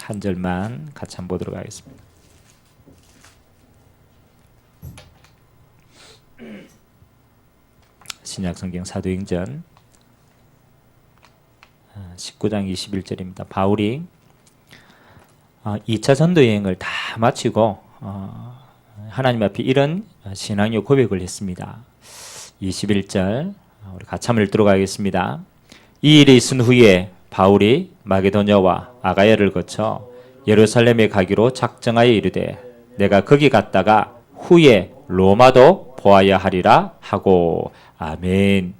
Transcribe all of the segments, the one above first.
한 절만 같이 한번 보도록 하겠습니다. 신약성경 사도행전 19장 21절입니다. 바울이 2차 전도 여행을 다 마치고 하나님 앞에 이런 신앙의 고백을 했습니다. 21절 우리 같이 한번 읽도록 하겠습니다. 이 일이 있은 후에 바울이 마게도냐와 아가야를 거쳐 예루살렘에 가기로 작정하여 이르되 내가 거기 갔다가 후에 로마도 보아야 하리라 하고. 아멘.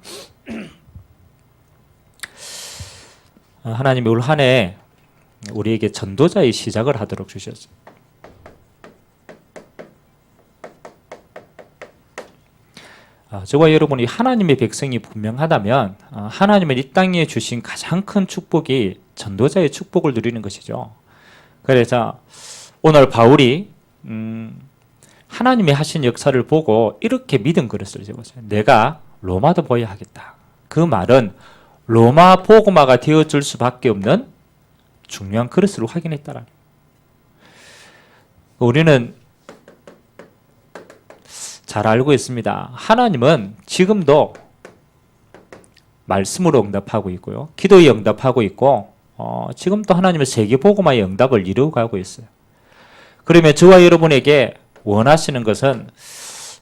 하나님이 올 한 해 우리에게 전도자의 시작을 하도록 주셨어요. 저와 여러분이 하나님의 백성이 분명하다면 하나님은 이 땅에 주신 가장 큰 축복이 전도자의 축복을 누리는 것이죠. 그래서 오늘 바울이 하나님이 하신 역사를 보고 이렇게 믿음 그릇을 적었어요. 내가 로마도 보여야 하겠다. 그 말은 로마 복음화가 되어줄 수밖에 없는 중요한 그릇으로 확인했다라. 우리는 잘 알고 있습니다. 하나님은 지금도 말씀으로 응답하고 있고요. 기도에 응답하고 있고 지금도 하나님은 세계 복음화의 응답을 이루어 가고 있어요. 그러면 저와 여러분에게 원하시는 것은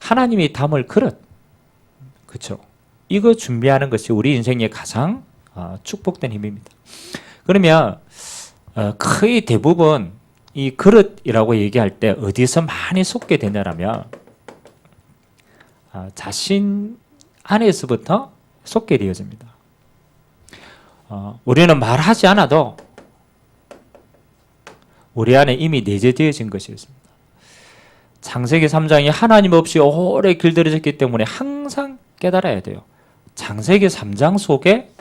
하나님이 담을 그릇, 그렇죠? 이거 준비하는 것이 우리 인생의 가장 축복된 힘입니다. 그러면 거의 대부분 이 그릇이라고 얘기할 때 어디서 많이 쏟게 되냐면 자신 안에서부터 쏟게 되어집니다. 우리는 말하지 않아도 우리 안에 이미 내재되어진 것이 있습니다. 창세기 3장이 하나님 없이 오래 길들여졌기 때문에 항상 깨달아야 돼요. 창세기 3장 속에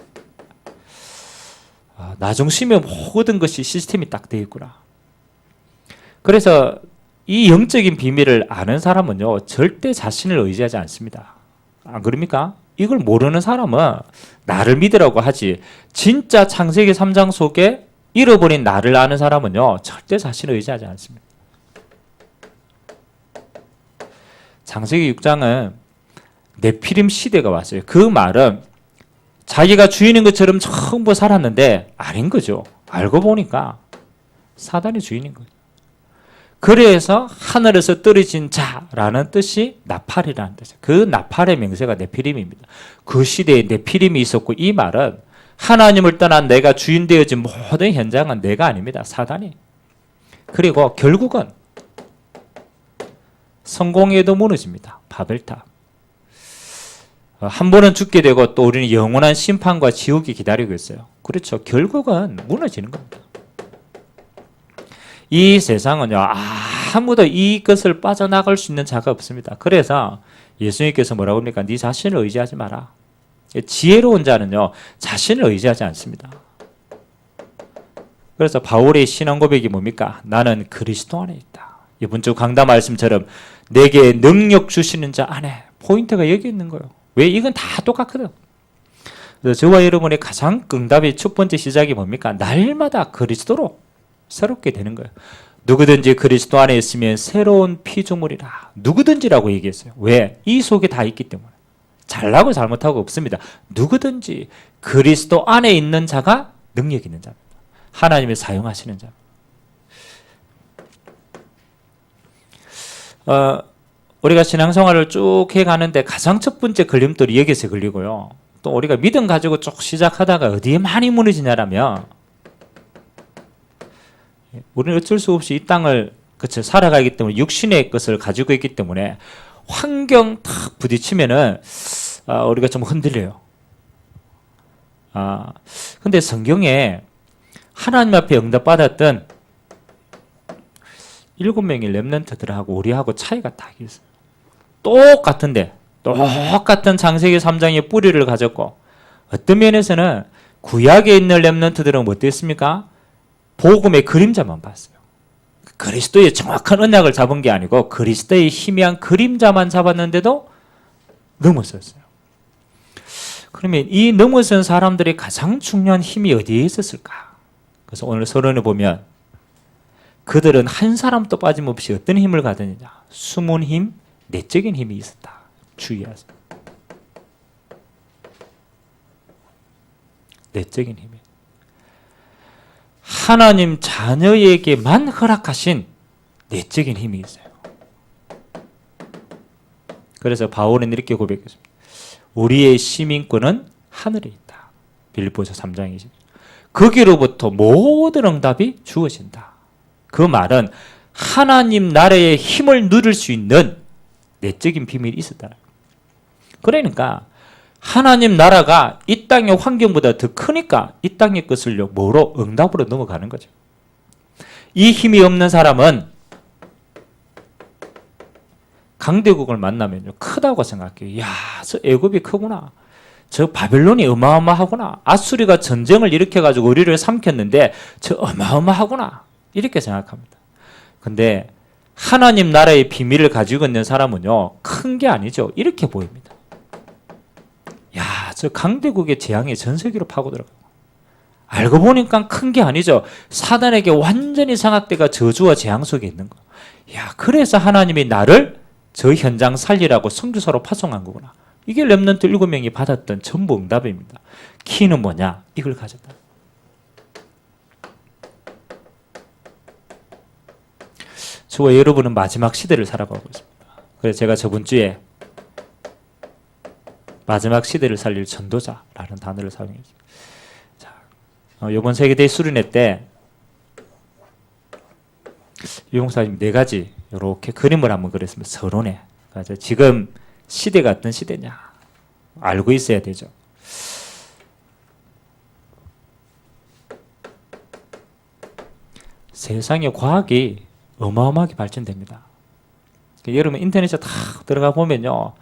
나 중심의 모든 것이 시스템이 딱 되어 있구나. 그래서 이 영적인 비밀을 아는 사람은요 절대 자신을 의지하지 않습니다. 안 그럽니까? 이걸 모르는 사람은 나를 믿으라고 하지 진짜 창세기 3장 속에 잃어버린 나를 아는 사람은요 절대 자신을 의지하지 않습니다. 창세기 6장은 네피림 시대가 왔어요. 그 말은 자기가 주인인 것처럼 전부 살았는데 아닌 거죠. 알고 보니까 사단이 주인인 거죠. 그래서 하늘에서 떨어진 자라는 뜻이 나팔이라는 뜻이에요. 그 나팔의 명세가 네피림입니다. 그 시대에 네피림이 있었고 이 말은 하나님을 떠난 내가 주인 되어진 모든 현장은 내가 아닙니다. 사단이. 그리고 결국은 성공에도 무너집니다. 바벨탑. 한 번은 죽게 되고 또 우리는 영원한 심판과 지옥이 기다리고 있어요. 그렇죠. 결국은 무너지는 겁니다. 이 세상은요 아무도 이것을 빠져나갈 수 있는 자가 없습니다. 그래서 예수님께서 뭐라고 합니까? 네 자신을 의지하지 마라. 지혜로운 자는요 자신을 의지하지 않습니다. 그래서 바울의 신앙 고백이 뭡니까? 나는 그리스도 안에 있다. 이번 주 강다 말씀처럼 내게 능력 주시는 자 안에. 포인트가 여기 있는 거예요. 왜? 이건 다 똑같거든. 그래서 저와 여러분의 가장 응답의 첫 번째 시작이 뭡니까? 날마다 그리스도로 새롭게 되는 거예요. 누구든지 그리스도 안에 있으면 새로운 피조물이라. 누구든지라고 얘기했어요. 왜? 이 속에 다 있기 때문에. 잘나고 잘못하고 없습니다. 누구든지 그리스도 안에 있는 자가 능력 있는 자입니다. 하나님이 사용하시는 자입니다. 우리가 신앙생활을 쭉 해가는데 가장 첫 번째 걸림돌이 여기서 걸리고요. 또 우리가 믿음 가지고 쭉 시작하다가 어디에 많이 무너지냐라면 우리는 어쩔 수 없이 이 땅을 살아가기 때문에 육신의 것을 가지고 있기 때문에 환경 탁 부딪히면은 우리가 좀 흔들려요. 근데 성경에 하나님 앞에 응답받았던 7명의 렘넌트들하고 우리하고 차이가 딱 있어요. 똑같은데 똑같은 창세기 3장의 뿌리를 가졌고 어떤 면에서는 구약에 있는 렘넌트들은 어땠습니까? 복음의 그림자만 봤어요. 그리스도의 정확한 언약을 잡은 게 아니고 그리스도의 희미한 그림자만 잡았는데도 넘어섰어요. 그러면 이 넘어선 사람들의 가장 중요한 힘이 어디에 있었을까? 그래서 오늘 서론에 보면 그들은 한 사람도 빠짐없이 어떤 힘을 가졌느냐? 숨은 힘, 내적인 힘이 있었다. 주의하세요. 내적인 힘이. 하나님 자녀에게만 허락하신 내적인 힘이 있어요. 그래서 바울은 이렇게 고백했습니다. 우리의 시민권은 하늘에 있다. 빌립보서 3장 20절. 거기로부터 모든 응답이 주어진다. 그 말은 하나님 나라의 힘을 누릴 수 있는 내적인 비밀이 있었다. 그러니까 하나님 나라가 이 땅의 환경보다 더 크니까 이 땅의 것을 뭐로? 응답으로 넘어가는 거죠. 이 힘이 없는 사람은 강대국을 만나면 크다고 생각해요. 야, 저 애굽이 크구나. 저 바벨론이 어마어마하구나. 아수리가 전쟁을 일으켜가지고 우리를 삼켰는데 저 어마어마하구나. 이렇게 생각합니다. 근데 하나님 나라의 비밀을 가지고 있는 사람은요, 큰 게 아니죠. 이렇게 보입니다. 야, 저 강대국의 재앙이 전 세계로 파고들어가고. 알고 보니까 큰 게 아니죠. 사단에게 완전히 장악돼가 저주와 재앙 속에 있는 거. 야, 그래서 하나님이 나를 저 현장 살리라고 선교사로 파송한 거구나. 이게 렘넌트 7명이 받았던 전부 응답입니다. 키는 뭐냐? 이걸 가졌다. 저와 여러분은 마지막 시대를 살아가고 있습니다. 그래서 제가 저번 주에 마지막 시대를 살릴 전도자라는 단어를 사용했습니다. 자, 이번 세계대회 수련회 때 유목사님 4가지 이렇게 그림을 한번 그렸습니다. 서론에. 그래서 지금 시대가 어떤 시대냐 알고 있어야 되죠. 세상의 과학이 어마어마하게 발전됩니다. 여러분 인터넷에 다 들어가 보면요,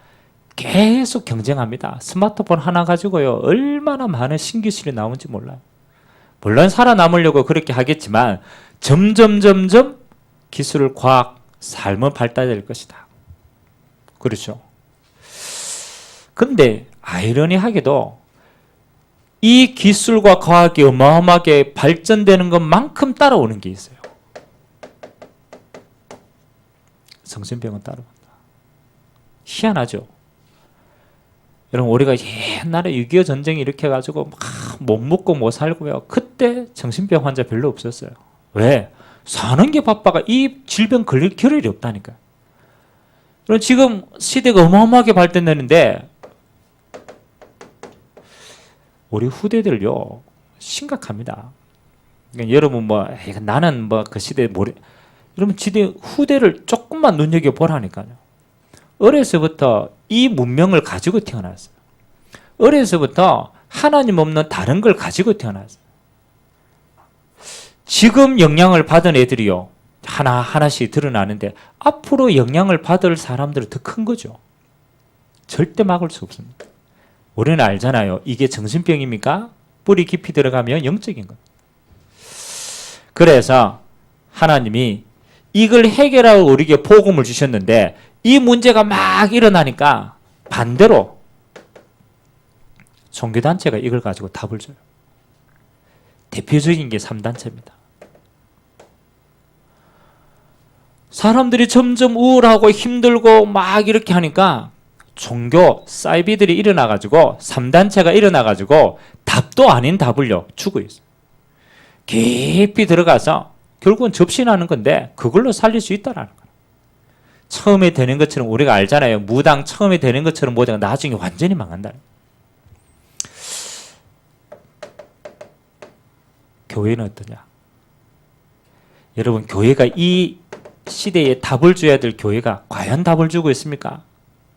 계속 경쟁합니다. 스마트폰 하나 가지고요 얼마나 많은 신기술이 나오는지 몰라요. 물론 살아남으려고 그렇게 하겠지만 점점 기술, 과학, 삶은 발달될 것이다. 그렇죠. 근데 아이러니하게도 이 기술과 과학이 어마어마하게 발전되는 것만큼 따라오는 게 있어요. 정신병은 따라온다. 희한하죠. 여러분 우리가 옛날에 6.25 전쟁이 이렇게 해가지고 막 못 먹고 못 살고요. 그때 정신병 환자 별로 없었어요. 왜? 사는 게 바빠가 이 질병 걸릴 겨를이 없다니까요. 그럼 지금 시대가 어마어마하게 발전되는데 우리 후대들요 심각합니다. 그러니까 여러분 나는 그 시대에 여러분 지대 후대를 조금만 눈여겨보라니까요. 어려서부터 이 문명을 가지고 태어났어요. 어려서부터 하나님 없는 다른 걸 가지고 태어났어요. 지금 영향을 받은 애들이요 하나하나씩 드러나는데 앞으로 영향을 받을 사람들은 더 큰 거죠. 절대 막을 수 없습니다. 우리는 알잖아요. 이게 정신병입니까? 뿌리 깊이 들어가면 영적인 것. 그래서 하나님이 이걸 해결하고 우리에게 복음을 주셨는데 이 문제가 막 일어나니까 반대로 종교단체가 이걸 가지고 답을 줘요. 대표적인 게 3단체입니다. 사람들이 점점 우울하고 힘들고 막 이렇게 하니까 종교 사이비들이 일어나가지고 3단체가 일어나가지고 답도 아닌 답을요 주고 있어요. 깊이 들어가서 결국은 접신하는 건데 그걸로 살릴 수 있다라는 거예요. 처음에 되는 것처럼 우리가 알잖아요. 무당 처음에 되는 것처럼 모두가 나중에 완전히 망한다. 교회는 어떠냐? 여러분 교회가 이 시대에 답을 줘야 될 교회가 과연 답을 주고 있습니까?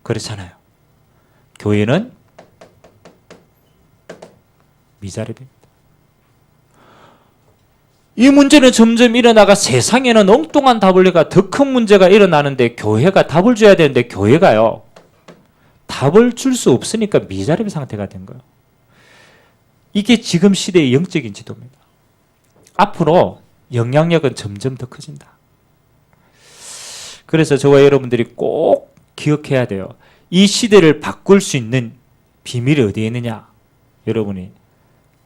그렇잖아요. 교회는 미자립입니다. 이 문제는 점점 일어나가 세상에는 엉뚱한 답을 내가 더 큰 문제가 일어나는데 교회가 답을 줘야 되는데 교회가요 답을 줄 수 없으니까 미자립 상태가 된 거예요. 이게 지금 시대의 영적인 지도입니다. 앞으로 영향력은 점점 더 커진다. 그래서 저와 여러분들이 꼭 기억해야 돼요. 이 시대를 바꿀 수 있는 비밀이 어디에 있느냐? 여러분이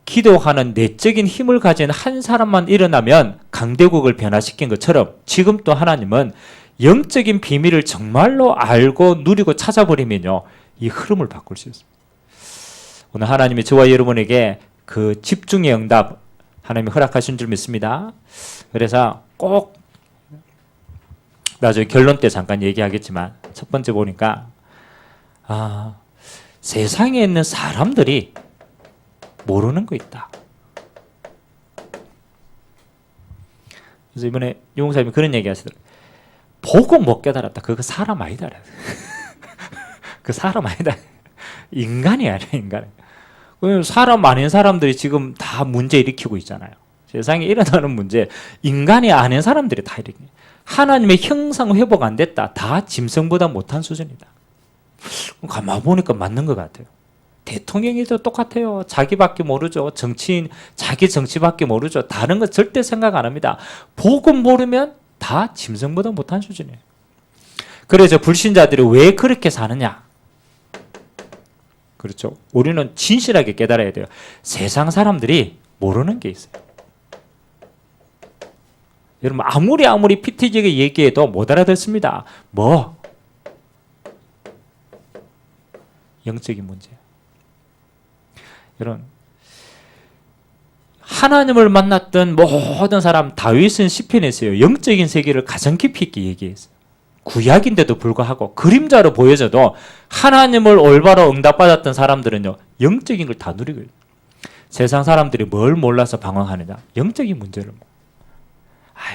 기도하는 내적인 힘을 가진 한 사람만 일어나면 강대국을 변화시킨 것처럼 지금 또 하나님은 영적인 비밀을 정말로 알고 누리고 찾아버리면요, 이 흐름을 바꿀 수 있습니다. 오늘 하나님이 저와 여러분에게 그 집중의 응답 하나님이 허락하신 줄 믿습니다. 그래서 꼭 나중에 결론 때 잠깐 얘기하겠지만 첫 번째 보니까 세상에 있는 사람들이 모르는 거 있다. 그래서 이번에 용사님이 그런 얘기 하시더라고요. 보고 못 깨달았다. 그거 사람 아니다. 그 사람 아니다. 인간이 아니야, 인간. 사람 아닌 사람들이 지금 다 문제 일으키고 있잖아요. 세상에 일어나는 문제, 인간이 아닌 사람들이 다 일으키고. 하나님의 형상 회복 안 됐다. 다 짐승보다 못한 수준이다. 가만 보니까 맞는 것 같아요. 대통령이도 똑같아요. 자기밖에 모르죠. 정치인 자기 정치밖에 모르죠. 다른 거 절대 생각 안 합니다. 보고 모르면 다 짐승보다 못한 수준이에요. 그래서 불신자들이 왜 그렇게 사느냐? 그렇죠. 우리는 진실하게 깨달아야 돼요. 세상 사람들이 모르는 게 있어요. 여러분 아무리 피티지게 얘기해도 못 알아듣습니다. 뭐? 영적인 문제예요. 여러분 하나님을 만났던 모든 사람, 다윗은 시편에서요, 영적인 세계를 가장 깊이 있게 얘기했어요. 구약인데도 불구하고 그림자로 보여져도 하나님을 올바로 응답받았던 사람들은요, 영적인 걸 다 누리고 있어요. 세상 사람들이 뭘 몰라서 방황하느냐? 영적인 문제를.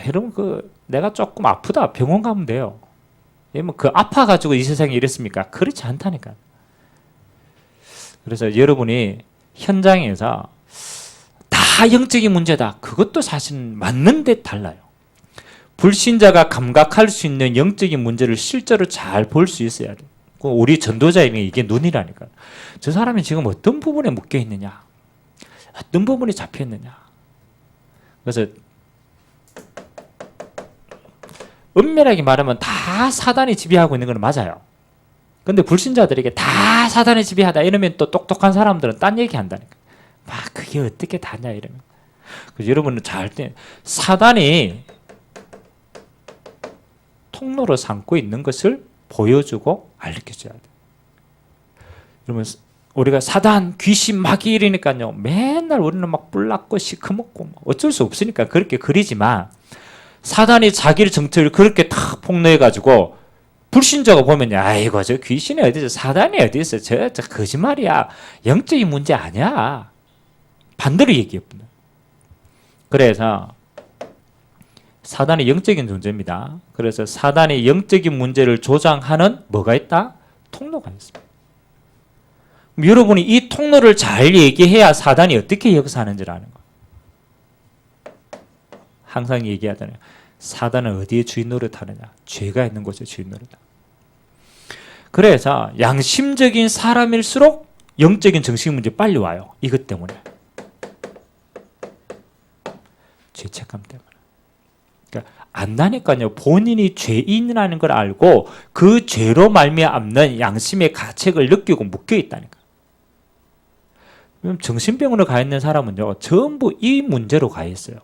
여러분 내가 조금 아프다 병원 가면 돼요. 그 아파가지고 이 세상에 이랬습니까? 그렇지 않다니까. 그래서 여러분이 현장에서 다 영적인 문제다. 그것도 사실 맞는 데 달라요. 불신자가 감각할 수 있는 영적인 문제를 실제로 잘 볼 수 있어야 돼요. 우리 전도자에게 이게 눈이라니까. 저 사람이 지금 어떤 부분에 묶여 있느냐, 어떤 부분이 잡혀 있느냐. 그래서 엄밀하게 말하면 다 사단이 지배하고 있는 건 맞아요. 근데 불신자들에게 다 사단이 지배하다 이러면 또 똑똑한 사람들은 딴 얘기 한다니까. 그게 어떻게 다냐 이러면. 그래서 여러분은 잘 때 사단이 통로로 삼고 있는 것을 보여주고 알려줘야 돼요. 그러면 우리가 사단, 귀신, 마귀 이러니까요, 맨날 우리는 막 뿔났고 시커멓고 어쩔 수 없으니까 그렇게 그리지만, 사단이 자기를 정체를 그렇게 탁 폭로해가지고 불신자가 보면 아이고 저 귀신이 어디 있어, 사단이 어디 있어, 저 거짓말이야, 영적인 문제 아니야, 반대로 얘기했구나. 그래서 사단이 영적인 존재입니다. 그래서 사단이 영적인 문제를 조장하는 뭐가 있다? 통로가 있습니다. 여러분이 이 통로를 잘 얘기해야 사단이 어떻게 역사하는지를 아는 거예요. 항상 얘기하잖아요. 사단은 어디에 주인 노릇하느냐? 죄가 있는 곳에 주인 노릇하다. 그래서 양심적인 사람일수록 영적인 정신 문제 빨리 와요. 이것 때문에. 죄책감 때문에. 그러니까 안다니까요. 본인이 죄인이라는 걸 알고 그 죄로 말미암는 양심의 가책을 느끼고 묶여 있다니까. 그럼 정신병원을 가 있는 사람은요, 전부 이 문제로 가 있어요.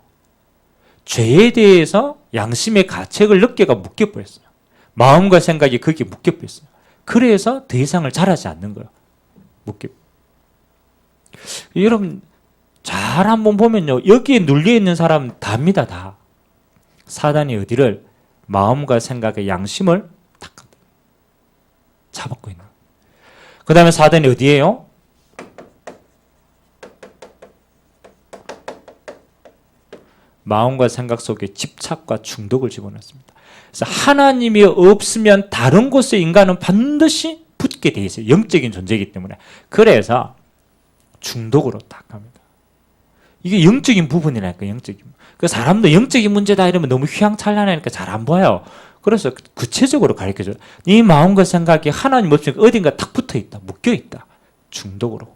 죄에 대해서 양심의 가책을 느껴가 묶여버렸어요. 마음과 생각이 거기에 묶여버렸어요. 그래서 더 이상을 잘하지 않는 거예요. 여러분 잘 한번 보면요, 여기에 눌려있는 사람 다입니다. 다. 사단이 어디를? 마음과 생각의 양심을 딱 잡았고 있는. 그 다음에 사단이 어디예요? 마음과 생각 속에 집착과 중독을 집어넣습니다. 그래서 하나님이 없으면 다른 곳에 인간은 반드시 붙게 돼 있어요. 영적인 존재이기 때문에. 그래서 중독으로 딱 갑니다. 이게 영적인 부분이라니까, 영적인. 그 사람도 영적인 문제다 이러면 너무 휘황찬란하니까 잘 안 보여요. 그래서 구체적으로 가르쳐줘요. 네 마음과 생각이 하나님 없으니까 어딘가 탁 붙어 있다, 묶여 있다. 중독으로.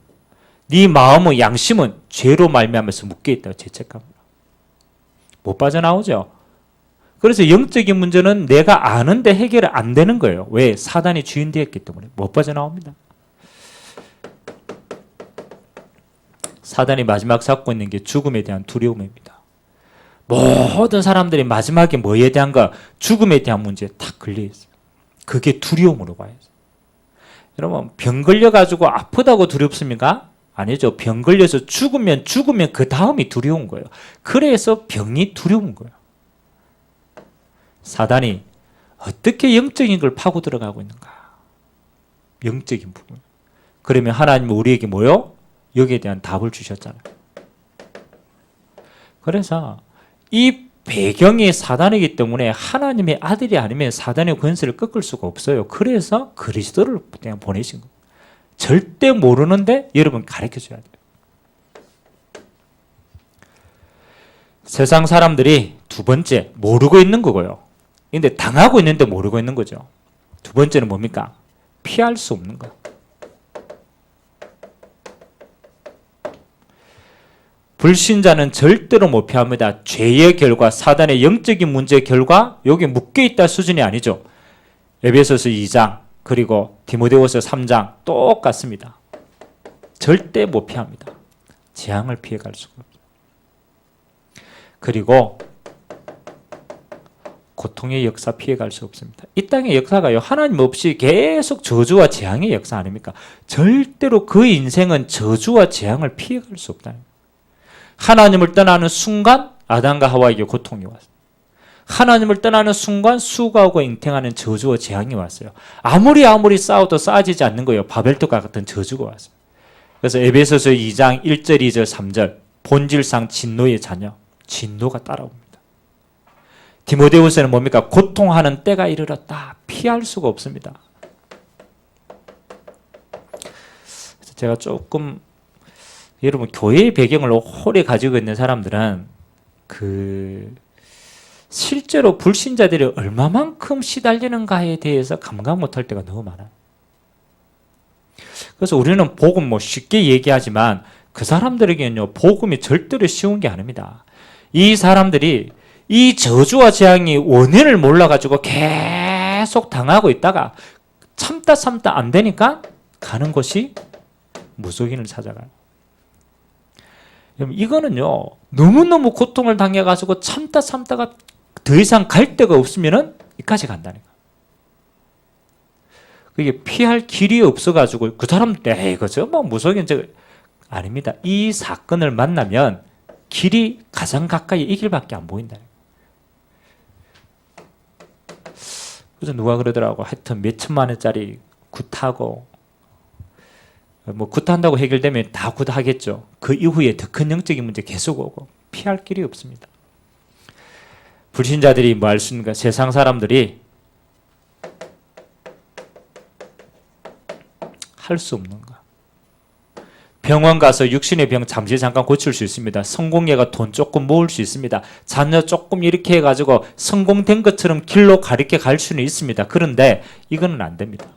네 마음의 양심은 죄로 말미암아서 묶여 있다. 죄책감. 못 빠져나오죠. 그래서 영적인 문제는 내가 아는데 해결이 안 되는 거예요. 왜? 사단이 주인 되었기 때문에 못 빠져나옵니다. 사단이 마지막 잡고 있는 게 죽음에 대한 두려움입니다. 모든 사람들이 마지막에 뭐에 대한 거? 죽음에 대한 문제에 탁 걸려있어요. 그게 두려움으로 봐야죠. 여러분, 병 걸려가지고 아프다고 두렵습니까? 아니죠. 병 걸려서 죽으면 그 다음이 두려운 거예요. 그래서 병이 두려운 거예요. 사단이 어떻게 영적인 걸 파고 들어가고 있는가? 영적인 부분. 그러면 하나님은 우리에게 뭐요? 여기에 대한 답을 주셨잖아요. 그래서 이 배경이 사단이기 때문에 하나님의 아들이 아니면 사단의 권세를 꺾을 수가 없어요. 그래서 그리스도를 그냥 보내신 거예요. 절대 모르는데 여러분 가르쳐줘야 돼요. 세상 사람들이 두 번째 모르고 있는 거고요. 근데 당하고 있는데 모르고 있는 거죠. 두 번째는 뭡니까? 피할 수 없는 거. 불신자는 절대로 못 피합니다. 죄의 결과, 사단의 영적인 문제의 결과, 여기 묶여있다 수준이 아니죠. 에베소서 2장 그리고 디모데후서 3장 똑같습니다. 절대 못 피합니다. 재앙을 피해갈 수가 없어요. 그리고 고통의 역사 피해갈 수 없습니다. 이 땅의 역사가요, 하나님 없이 계속 저주와 재앙의 역사 아닙니까? 절대로 그 인생은 저주와 재앙을 피해갈 수 없다는 거예요. 하나님을 떠나는 순간 아담과 하와에게 고통이 왔어요. 하나님을 떠나는 순간 수고하고 잉태하는 저주와 재앙이 왔어요. 아무리 싸워도 싸지지 않는 거예요. 바벨탑과 같은 저주가 왔어요. 그래서 에베소서 2장 1절, 2절, 3절 본질상 진노의 자녀, 진노가 따라옵니다. 디모데후서는 뭡니까? 고통하는 때가 이르렀다. 피할 수가 없습니다. 그래서 제가 조금 여러분 교회의 배경을 오래 가지고 있는 사람들은 실제로 불신자들이 얼마만큼 시달리는가에 대해서 감각 못할 때가 너무 많아요. 그래서 우리는 복음 쉽게 얘기하지만 그 사람들에게는요, 복음이 절대로 쉬운 게 아닙니다. 이 사람들이 이 저주와 재앙이 원인을 몰라가지고 계속 당하고 있다가 참다 안 되니까 가는 곳이 무속인을 찾아가요. 이거는요, 너무너무 고통을 당해가지고 참다가 더 이상 갈 데가 없으면은 여기까지 간다니까. 그게 피할 길이 없어가지고 그 사람들, 에이, 그죠? 무속인, 아닙니다. 이 사건을 만나면 길이 가장 가까이 이 길밖에 안 보인다니까. 그래서 누가 그러더라고. 하여튼 몇 천만 원짜리 굿하고, 굿한다고 해결되면 다 굿하겠죠. 그 이후에 더 큰 영적인 문제 계속 오고 피할 길이 없습니다. 불신자들이 뭐 할 수 있는가? 세상 사람들이 할 수 없는 거. 병원 가서 육신의 병 잠깐 고칠 수 있습니다. 성공예가 돈 조금 모을 수 있습니다. 자녀 조금 이렇게 해가지고 성공된 것처럼 길로 가리게 갈 수는 있습니다. 그런데 이거는 안 됩니다.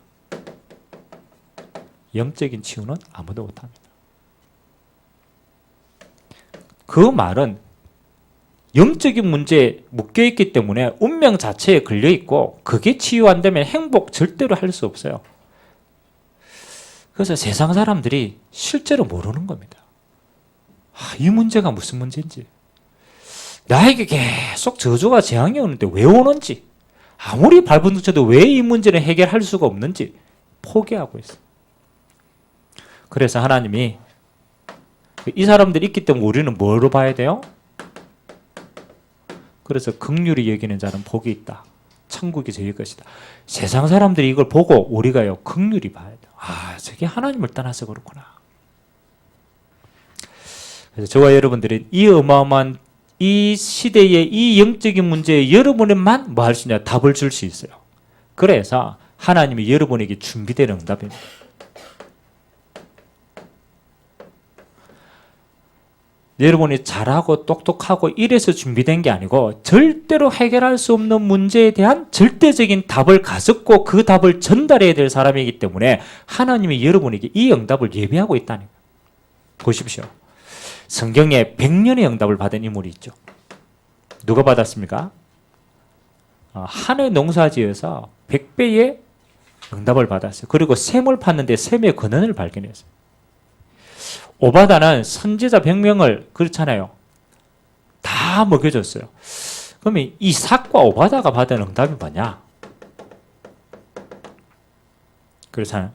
영적인 치유는 아무도 못합니다. 그 말은 영적인 문제에 묶여있기 때문에 운명 자체에 걸려있고 그게 치유 안 되면 행복 절대로 할 수 없어요. 그래서 세상 사람들이 실제로 모르는 겁니다. 이 문제가 무슨 문제인지, 나에게 계속 저주와 재앙이 오는데 왜 오는지, 아무리 발버둥쳐도 왜 이 문제를 해결할 수가 없는지 포기하고 있어요. 그래서 하나님이 이 사람들이 있기 때문에 우리는 뭐로 봐야 돼요? 그래서 긍휼히 여기는 자는 복이 있다. 천국이 저희 것이다. 세상 사람들이 이걸 보고 우리가요, 긍휼히 봐야 돼요. 저게 하나님을 떠나서 그렇구나. 그래서 저와 여러분들은 이 어마어마한 이 시대의 이 영적인 문제에 여러분만 뭐 할 수 있냐? 답을 줄 수 있어요. 그래서 하나님이 여러분에게 준비된 응답입니다. 여러분이 잘하고 똑똑하고 이래서 준비된 게 아니고 절대로 해결할 수 없는 문제에 대한 절대적인 답을 가졌고 그 답을 전달해야 될 사람이기 때문에 하나님이 여러분에게 이 응답을 예비하고 있다는 거예요. 보십시오. 성경에 100년의 응답을 받은 인물이 있죠. 누가 받았습니까? 한 해 농사지어서 100배의 응답을 받았어요. 그리고 샘을 팠는데 샘의 근원을 발견했어요. 오바다는 선지자 100명을 그렇잖아요. 다 먹여줬어요. 그러면 이삭과 오바다가 받은 응답이 뭐냐? 그렇잖아요.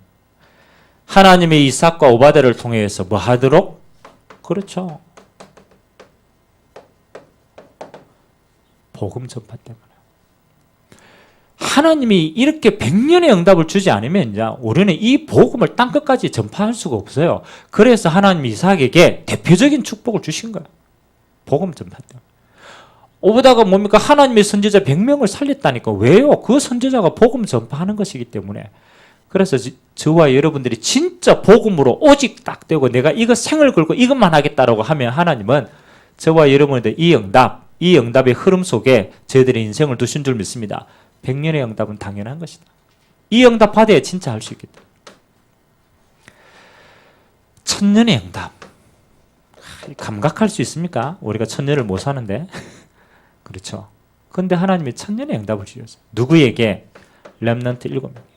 하나님이 이삭과 오바다를 통해서 뭐 하도록? 그렇죠. 복음 전파 때문에. 하나님이 이렇게 100년의 응답을 주지 않으면 이제 우리는 이 복음을 땅끝까지 전파할 수가 없어요. 그래서 하나님이 이삭에게 대표적인 축복을 주신 거예요. 복음 전파 때문에. 오바다가 뭡니까? 하나님의 선지자 100명을 살렸다니까. 왜요? 그 선지자가 복음 전파하는 것이기 때문에. 그래서 저와 여러분들이 진짜 복음으로 오직 딱 되고 내가 이거 생을 걸고 이것만 하겠다라고 하면 하나님은 저와 여러분들 이 응답의 흐름 속에 저희들의 인생을 두신 줄 믿습니다. 100년의 응답은 당연한 것이다. 이 응답 받아야 진짜 할 수 있겠다. 1000년의 응답. 감각할 수 있습니까? 우리가 1000년을 못 사는데. 그렇죠. 그런데 하나님이 1000년의 응답을 주셨어요. 누구에게? 렘넌트 7명에게.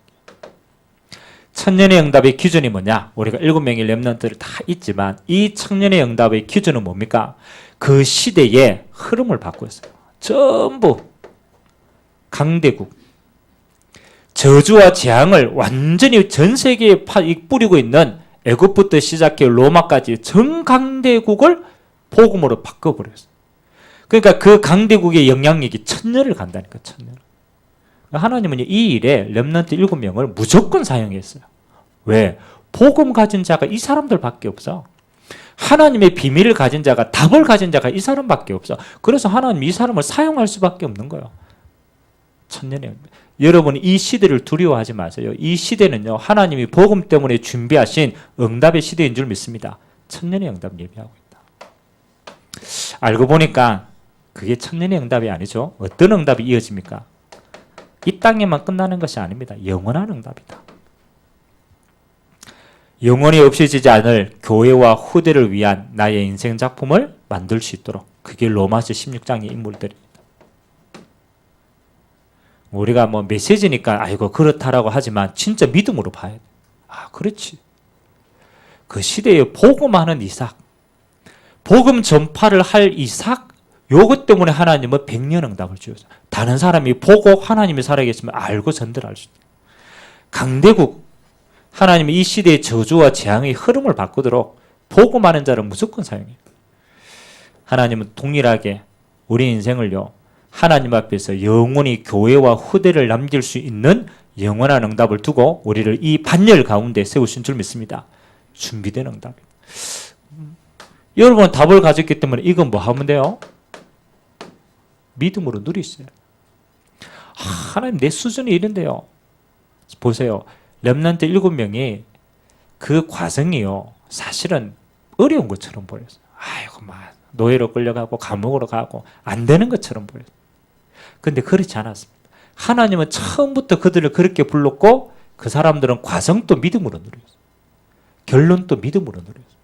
1000년의 응답의 기준이 뭐냐? 우리가 7명의 렘넌트를 다 있지만 이 1000년의 응답의 기준은 뭡니까? 그 시대의 흐름을 바꾸었어요. 전부 강대국, 저주와 재앙을 완전히 전 세계에 뿌리고 있는 애굽부터 시작해 로마까지 전 강대국을 복음으로 바꿔버렸어요. 그러니까 그 강대국의 영향력이 1000년을 간다니까. 1000년. 하나님은 이 일에 렘넌트 7명을 무조건 사용했어요. 왜? 복음 가진 자가 이 사람들밖에 없어. 하나님의 비밀을 가진 자가, 답을 가진 자가 이 사람밖에 없어. 그래서 하나님이 이 사람을 사용할 수밖에 없는 거예요. 1000년에. 여러분 이 시대를 두려워하지 마세요. 이 시대는요, 하나님이 복음 때문에 준비하신 응답의 시대인 줄 믿습니다. 1000년의 응답 예비하고 있다. 알고 보니까 그게 1000년의 응답이 아니죠. 어떤 응답이 이어집니까? 이 땅에만 끝나는 것이 아닙니다. 영원한 응답이다. 영원히 없어지지 않을 교회와 후대를 위한 나의 인생 작품을 만들 수 있도록, 그게 로마서 16장의 인물들입니다. 우리가 뭐 메시지니까 아이고 그렇다라고 하지만 진짜 믿음으로 봐야 돼. 아, 그렇지. 그 시대에 복음하는 이삭, 복음 전파를 할 이삭, 요것 때문에 하나님은 100년 응답을 주셨어요. 다른 사람이 보고 하나님이 살아계시면 알고 전달할 수 있다. 강대국, 하나님이 이 시대의 저주와 재앙의 흐름을 바꾸도록 복음하는 자를 무조건 사용해요. 하나님은 동일하게 우리 인생을요, 하나님 앞에서 영원히 교회와 후대를 남길 수 있는 영원한 응답을 두고 우리를 이 반열 가운데 세우신 줄 믿습니다. 준비된 응답입니다. 여러분은 답을 가졌기 때문에 이건 뭐 하면 돼요? 믿음으로 누리세요. 하나님 내 수준이 이런데요. 보세요. 렘넌트 7명이 그 과정이요, 사실은 어려운 것처럼 보였어요. 아이고, 막 노예로 끌려가고 감옥으로 가고 안 되는 것처럼 보였어요. 그런데 그렇지 않았습니다. 하나님은 처음부터 그들을 그렇게 불렀고 그 사람들은 과정도 믿음으로 누렸어요. 결론도 믿음으로 누렸어요.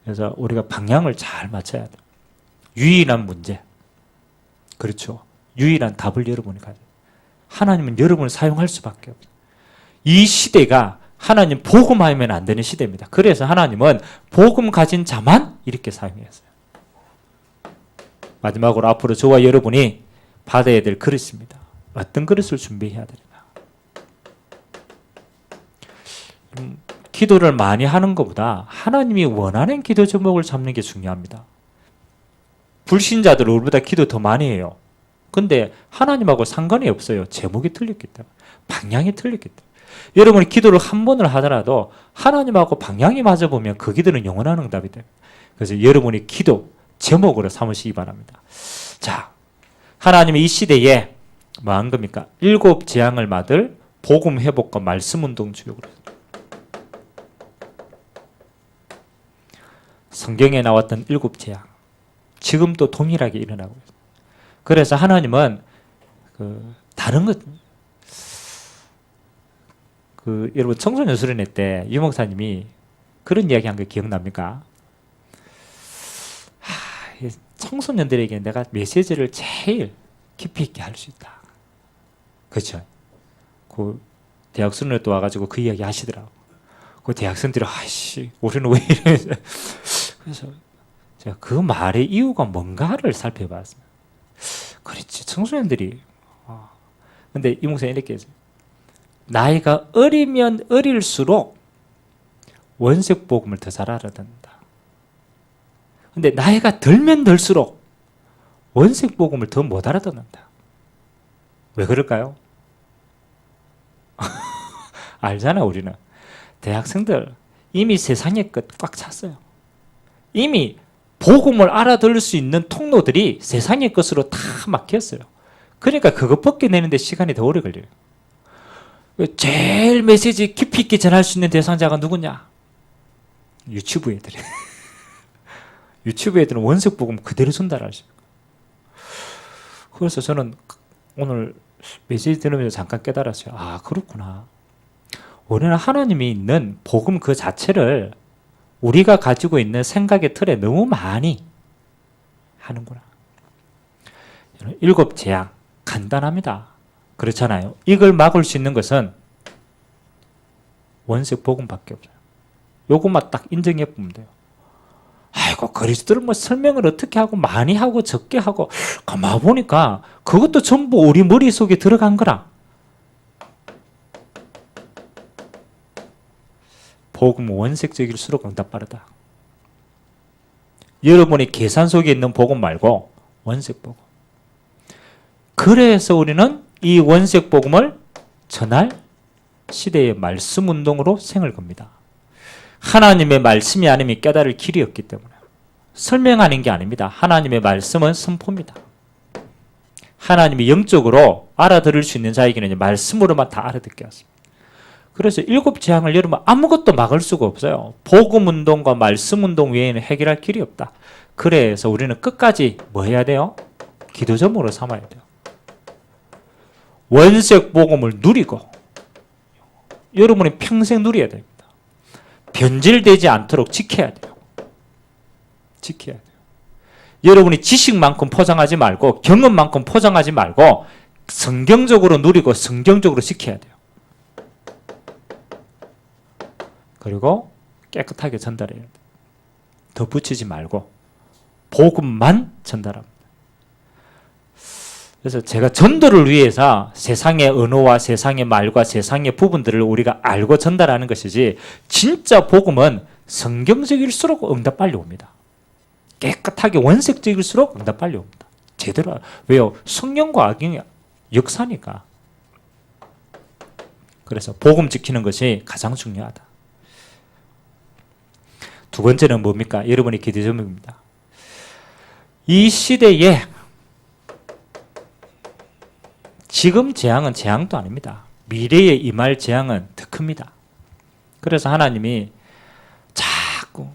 그래서 우리가 방향을 잘 맞춰야 돼요. 유일한 문제, 그렇죠. 유일한 답을 여러분이 가져요. 하나님은 여러분을 사용할 수밖에 없어요. 이 시대가 하나님 복음하면 안 되는 시대입니다. 그래서 하나님은 복음 가진 자만 이렇게 사용했어요. 마지막으로 앞으로 저와 여러분이 받아야 될 그릇입니다. 어떤 그릇을 준비해야 되나? 기도를 많이 하는 것보다 하나님이 원하는 기도 제목을 잡는 게 중요합니다. 불신자들은 우리보다 기도 더 많이 해요. 근데 하나님하고 상관이 없어요. 제목이 틀렸기 때문에. 방향이 틀렸기 때문에. 여러분이 기도를 한 번을 하더라도 하나님하고 방향이 맞아보면 그 기도는 영원한 응답이 돼요. 그래서 여러분이 기도 제목으로 삼으시기 바랍니다. 자, 하나님이 이 시대에 뭐 한 겁니까? 7 재앙을 맞을 복음 회복과 말씀 운동 주역으로. 성경에 나왔던 7 재앙. 지금도 동일하게 일어나고 있어요. 그래서 하나님은 다른 것, 여러분 청소년 수련회 때 유 목사님이 그런 이야기 한 거 기억납니까? 청소년들에게 내가 메시지를 제일 깊이 있게 할 수 있다. 그렇죠? 그 대학 수련회 또 와가지고 그 이야기 하시더라고. 그 대학생들이 아이씨 우리는 왜 이래? 그래서 제가 그 말의 이유가 뭔가를 살펴봤어요. 그렇지 청소년들이 근데 이 목사님 이렇게 했어요. 나이가 어리면 어릴수록 원색 복음을 더 잘 알아듣는다. 근데 나이가 들면 들수록 원색 복음을 더 못 알아듣는다. 왜 그럴까요? 알잖아 우리는. 대학생들 이미 세상의 끝 꽉 찼어요. 이미 복음을 알아들을 수 있는 통로들이 세상의 것으로 다 막혔어요. 그러니까 그거 벗겨내는데 시간이 더 오래 걸려요. 제일 메시지 깊이 있게 전할 수 있는 대상자가 누구냐? 유튜브 애들이. 유튜브 애들은 원색 복음 그대로 전달하십니다. 그래서 저는 오늘 메시지 들으면서 잠깐 깨달았어요. 아 그렇구나. 우리는 하나님이 있는 복음 그 자체를 우리가 가지고 있는 생각의 틀에 너무 많이 하는구나. 7 재앙 간단합니다. 그렇잖아요. 이걸 막을 수 있는 것은 원색 복음밖에 없어요. 요것만 딱 인정해 보면 돼요. 아이고 그리스도를 뭐 설명을 어떻게 하고 많이 하고 적게 하고 가만 보니까 그것도 전부 우리 머릿속에 들어간 거라. 복음은 원색적일수록 응답 빠르다. 여러분이 계산 속에 있는 복음 말고 원색 복음. 그래서 우리는 이 원색 복음을 전할 시대의 말씀 운동으로 생을 겁니다. 하나님의 말씀이 아니면 깨달을 길이 없기 때문에 설명하는 게 아닙니다. 하나님의 말씀은 선포입니다. 하나님이 영적으로 알아들을 수 있는 자에게는 말씀으로만 다 알아듣게 하십니다. 그래서 7 재앙을 여러분 아무것도 막을 수가 없어요. 복음 운동과 말씀 운동 외에는 해결할 길이 없다. 그래서 우리는 끝까지 뭐 해야 돼요? 기도 제목으로 삼아야 돼요. 원색 복음을 누리고 여러분이 평생 누려야 됩니다. 변질되지 않도록 지켜야 돼요. 지켜야 돼요. 여러분이 지식만큼 포장하지 말고 경험만큼 포장하지 말고 성경적으로 누리고 성경적으로 지켜야 돼요. 그리고 깨끗하게 전달해야 돼요. 더 붙이지 말고 복음만 전달합니다. 그래서 제가 전도를 위해서 세상의 언어와 세상의 말과 세상의 부분들을 우리가 알고 전달하는 것이지 진짜 복음은 성경적일수록 응답 빨리 옵니다. 깨끗하게 원색적일수록 응답 빨리 옵니다. 제대로. 왜요? 성령과 악령의 역사니까. 그래서 복음 지키는 것이 가장 중요하다. 두 번째는 뭡니까? 여러분의 기도 제목입니다. 이 시대에 지금 재앙은 재앙도 아닙니다. 미래에 임할 재앙은 더 큽니다. 그래서 하나님이 자꾸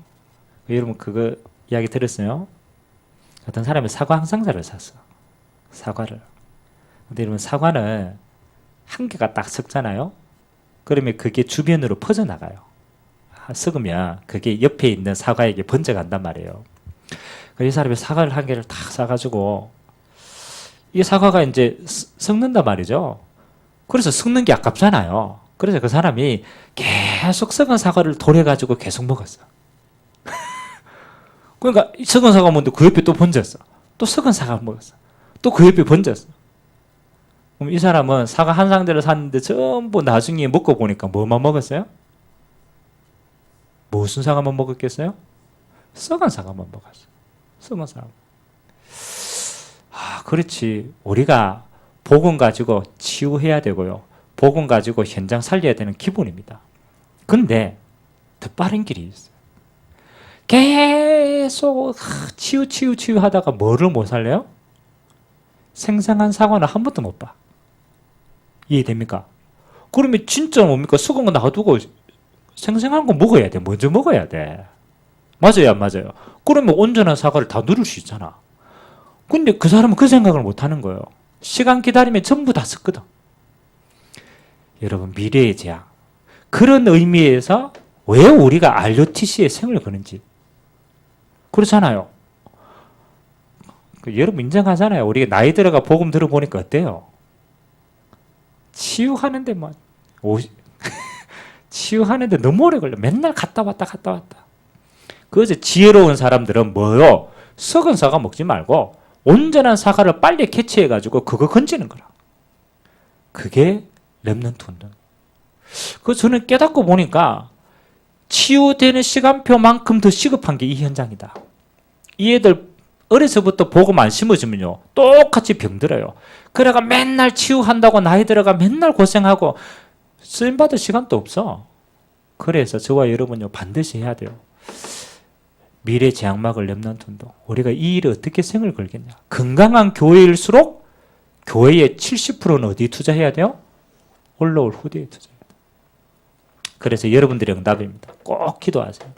여러분 그거 이야기 들었어요? 어떤 사람이 사과 항상자를 샀어. 사과를. 근데 여러분 사과는 한 개가 딱 썩잖아요. 그러면 그게 주변으로 퍼져나가요. 썩으면 그게 옆에 있는 사과에게 번져간단 말이에요. 이 사람이 사과를 한 개를 딱 사가지고 이 사과가 이제 썩는단 말이죠. 그래서 썩는 게 아깝잖아요. 그래서 그 사람이 계속 썩은 사과를 돌려가지고 계속 먹었어. 그러니까 썩은 사과 먹는데 그 옆에 또 번졌어. 또 썩은 사과를 먹었어. 또 그 옆에 번졌어. 그럼 이 사람은 사과 한 상자를 샀는데 전부 나중에 먹고 보니까 뭐만 먹었어요? 무슨 사과만 먹었겠어요? 썩은 사과만 먹었어. 썩은 사과. 그렇지. 우리가 복음 가지고 치유해야 되고요. 복음 가지고 현장 살려야 되는 기본입니다. 근데 더 빠른 길이 있어요. 계속 치유 하다가 뭐를 못 살려요? 생생한 사과는 한 번도 못 봐. 이해됩니까? 그러면 진짜 뭡니까? 썩은 거 놔두고 생생한 거 먹어야 돼. 먼저 먹어야 돼. 맞아요, 안 맞아요? 그러면 온전한 사과를 다 누릴 수 있잖아. 근데 그 사람은 그 생각을 못 하는 거예요. 시간 기다리면 전부 다 썩거든. 여러분, 미래의 재앙. 그런 의미에서 왜 우리가 RUTC에 생을 거는지. 그렇잖아요. 여러분 인정하잖아요. 우리가 나이 들어가 복음 들어보니까 어때요? 치유하는데 뭐 치유하는데 너무 오래 걸려. 맨날 갔다 왔다 갔다 왔다. 그래서 지혜로운 사람들은 뭐요? 썩은 사과 먹지 말고 온전한 사과를 빨리 캐치해가지고 그거 건지는 거라. 그게 렘넌트 운동. 그 저는 깨닫고 보니까 치유되는 시간표만큼 더 시급한 게 이 현장이다. 이 애들 어려서부터 복음 안 심어주면요 똑같이 병들어요. 그래가 맨날 치유한다고 나이 들어가 맨날 고생하고 쓰임받을 시간도 없어. 그래서 저와 여러분요 반드시 해야 돼요. 미래 제약막을 렘넌트 운동. 우리가 이 일에 어떻게 생을 걸겠냐. 건강한 교회일수록 교회의 70%는 어디 투자해야 돼요? 올라올 후대에 투자해야 돼요. 그래서 여러분들의 응답입니다. 꼭 기도하세요.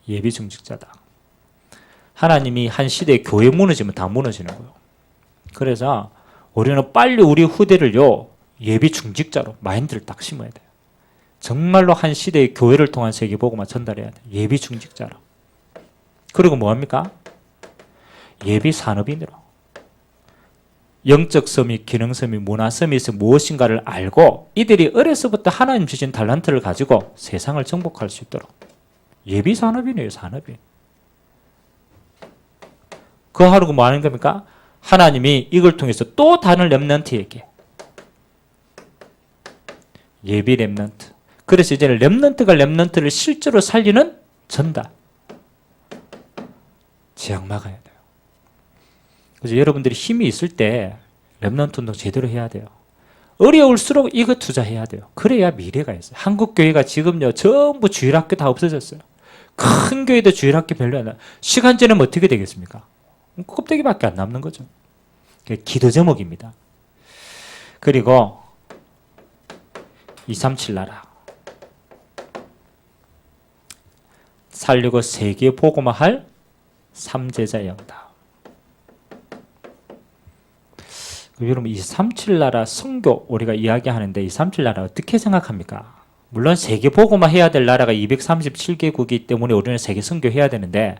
예비 중직자다. 하나님이 한 시대에 교회 무너지면 다 무너지는 거예요. 그래서 우리는 빨리 우리 후대를요 예비 중직자로 마인드를 딱 심어야 돼요. 정말로 한 시대의 교회를 통한 세계복음만 전달해야 돼요. 예비 중직자로. 그리고 뭐합니까? 예비 산업인으로. 영적 섬이, 기능 섬이, 문화 섬에서 무엇인가를 알고 이들이 어려서부터 하나님 주신 달란트를 가지고 세상을 정복할 수 있도록. 예비 산업인이에요, 산업인. 그 하루가 뭐 하는 겁니까? 하나님이 이걸 통해서 또 다른 렘넌트에게 예비 렘넌트. 그래서 이제는 렘넌트가 렘넌트를 실제로 살리는 전달. 제약 막아야 돼요. 그래서 여러분들이 힘이 있을 때 렘넌트 운동 제대로 해야 돼요. 어려울수록 이거 투자해야 돼요. 그래야 미래가 있어요. 한국 교회가 지금요 전부 주일학교 다 없어졌어요. 큰 교회도 주일학교 별로 안 나요. 시간 지나면 어떻게 되겠습니까? 껍데기밖에 안 남는 거죠. 기도 제목입니다. 그리고 237 나라 살리고 세계 복음화할 3제자 영다. 여러분 237 나라 선교 우리가 이야기하는데 237 나라 어떻게 생각합니까? 물론 세계 복음화 해야 될 나라가 237개국이기 때문에 우리는 세계 선교 해야 되는데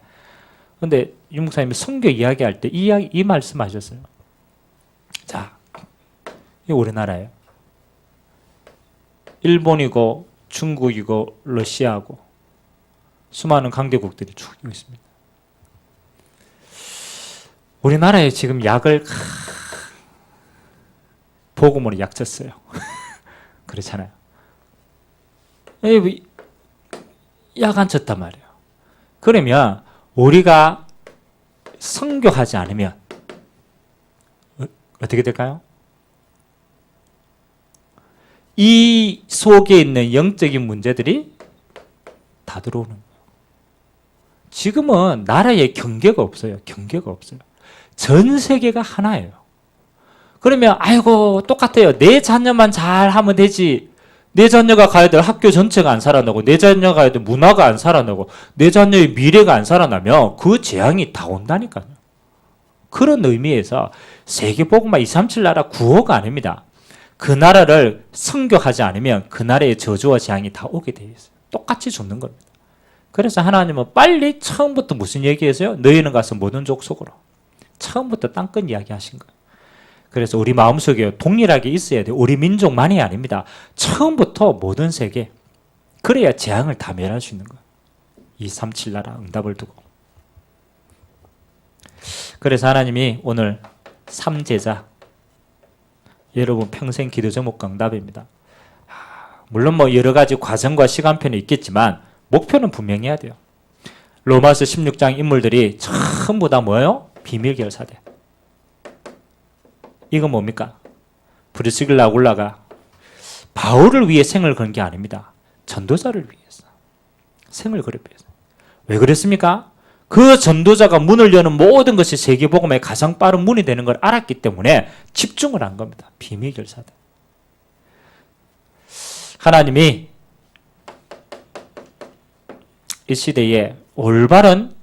근데 유 목사님이 선교 이야기할 때 이 말씀하셨어요. 자, 이 우리나라예요. 일본이고 중국이고 러시아고 수많은 강대국들이 쭉 있습니다. 우리나라에 지금 약을 복음으로 약 쳤어요. 그렇잖아요. 약 안 쳤단 말이에요. 그러면 우리가 선교하지 않으면 어떻게 될까요? 이 속에 있는 영적인 문제들이 다 들어오는 거예요. 지금은 나라에 경계가 없어요. 경계가 없어요. 전 세계가 하나예요. 그러면 아이고 똑같아요. 내 자녀만 잘하면 되지. 내 자녀가 가야 될 학교 전체가 안 살아나고 내 자녀가 가야 될 문화가 안 살아나고 내 자녀의 미래가 안 살아나면 그 재앙이 다 온다니까요. 그런 의미에서 세계복음화 237 나라 구호가 아닙니다. 그 나라를 선교하지 않으면 그 나라의 저주와 재앙이 다 오게 되어 있어요. 똑같이 죽는 겁니다. 그래서 하나님은 빨리 처음부터 무슨 얘기했어요? 너희는 가서 모든 족속으로. 처음부터 땅끝 이야기 하신 거예요. 그래서 우리 마음속에 동일하게 있어야 돼요. 우리 민족만이 아닙니다. 처음부터 모든 세계. 그래야 재앙을 다 멸할 수 있는 거예요. 237 나라 응답을 두고. 그래서 하나님이 오늘 3제자 여러분 평생 기도 제목과 응답입니다. 물론 뭐 여러 가지 과정과 시간표는 있겠지만 목표는 분명히 해야 돼요. 로마서 16장 인물들이 전부 다 뭐예요? 비밀결사대. 이건 뭡니까? 브리스길라 아굴라가 바울을 위해 생을 건 게 아닙니다. 전도자를 위해서. 생을 걸기 위해서. 왜 그랬습니까? 그 전도자가 문을 여는 모든 것이 세계복음의 가장 빠른 문이 되는 걸 알았기 때문에 집중을 한 겁니다. 비밀결사대. 하나님이 이 시대에 올바른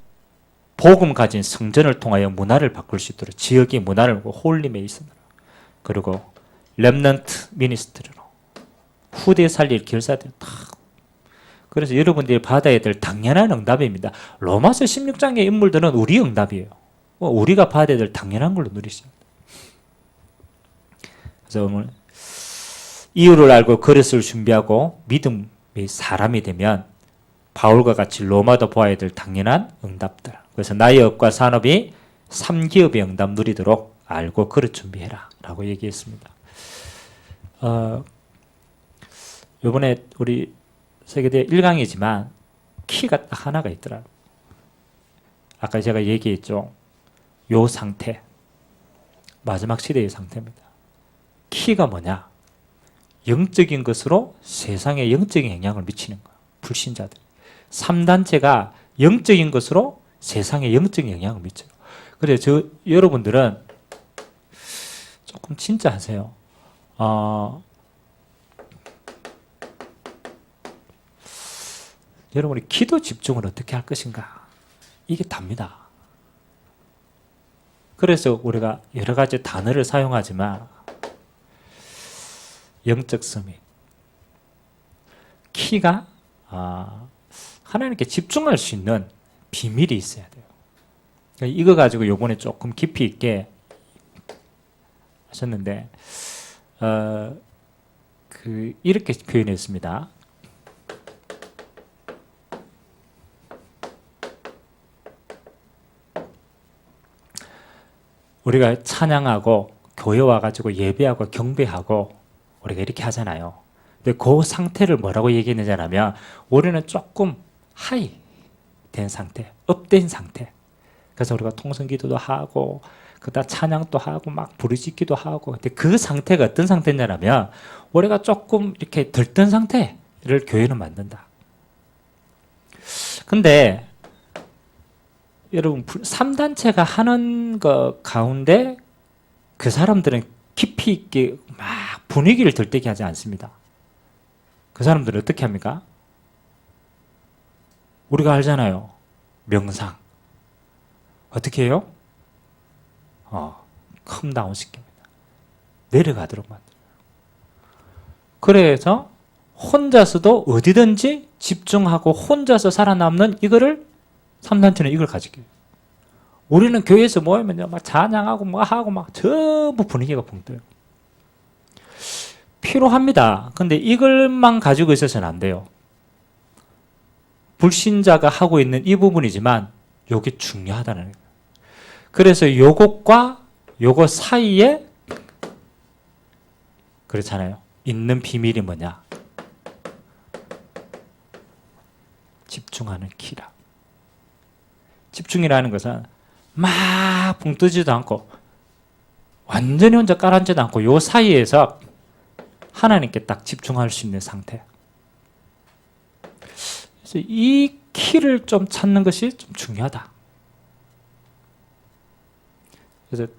복음 가진 성전을 통하여 문화를 바꿀 수 있도록 지역의 문화를 홀리메이슨으로 그리고 렘넌트 미니스트리로 후대 살릴 결사들 다. 그래서 여러분들이 받아야 될 당연한 응답입니다. 로마서 16장의 인물들은 우리 응답이에요. 우리가 받아야 될 당연한 걸로 누리셔야 돼요. 그래서 오늘 이유를 알고 그릇을 준비하고 믿음의 사람이 되면 바울과 같이 로마도 보아야 될 당연한 응답들. 그래서 나의 업과 산업이 3기업의 응답 누리도록 알고 그릇 준비해라 라고 얘기했습니다. 이번에 우리 세계대 1강이지만 키가 딱 하나가 있더라고요. 아까 제가 얘기했죠. 요 상태, 마지막 시대의 상태입니다. 키가 뭐냐? 영적인 것으로 세상에 영적인 영향을 미치는 거예요. 불신자들. 3단체가 영적인 것으로 세상에 영적인 영향을 미쳐요. 그래서 여러분들은 조금 진짜 하세요. 여러분이 기도 집중을 어떻게 할 것인가? 이게 답니다. 그래서 우리가 여러 가지 단어를 사용하지만 영적 서밋, 키가 하나님께 집중할 수 있는 비밀이 있어야 돼요. 이거 가지고 요번에 조금 깊이 있게 하셨는데 이렇게 표현했습니다. 우리가 찬양하고 교회 와가지고 예배하고 경배하고 우리가 이렇게 하잖아요. 근데 그 상태를 뭐라고 얘기했느냐면 우리는 조금 하이 된 상태, 업된 상태. 그래서 우리가 통성기도도 하고 그다음 찬양도 하고 막 부르짖기도 하고. 근데 그 상태가 어떤 상태냐면 우리가 조금 이렇게 들뜬 상태를 교회는 만든다. 근데 여러분 3단체가 하는 것 가운데 그 사람들은 깊이 있게 막 분위기를 들뜨게 하지 않습니다. 그 사람들은 어떻게 합니까? 우리가 알잖아요. 명상. 어떻게 해요? 컴다운 시킵니다. 내려가도록 만들어요. 그래서 혼자서도 어디든지 집중하고 혼자서 살아남는 이거를 3단체는 이걸 가지게 해요. 우리는 교회에서 모이면 막 찬양하고 뭐 하고 막 전부 분위기가 붕 떠요. 필요합니다. 근데 이걸만 가지고 있어서는 안 돼요. 불신자가 하고 있는 이 부분이지만 이게 중요하다는 거예요. 그래서 요것과 요것 사이에 그렇잖아요. 있는 비밀이 뭐냐? 집중하는 키라. 집중이라는 것은 막 붕 뜨지도 않고 완전히 혼자 깔아앉지도 않고 요 사이에서 하나님께 딱 집중할 수 있는 상태. 그래서 이 키를 좀 찾는 것이 좀 중요하다. 그래서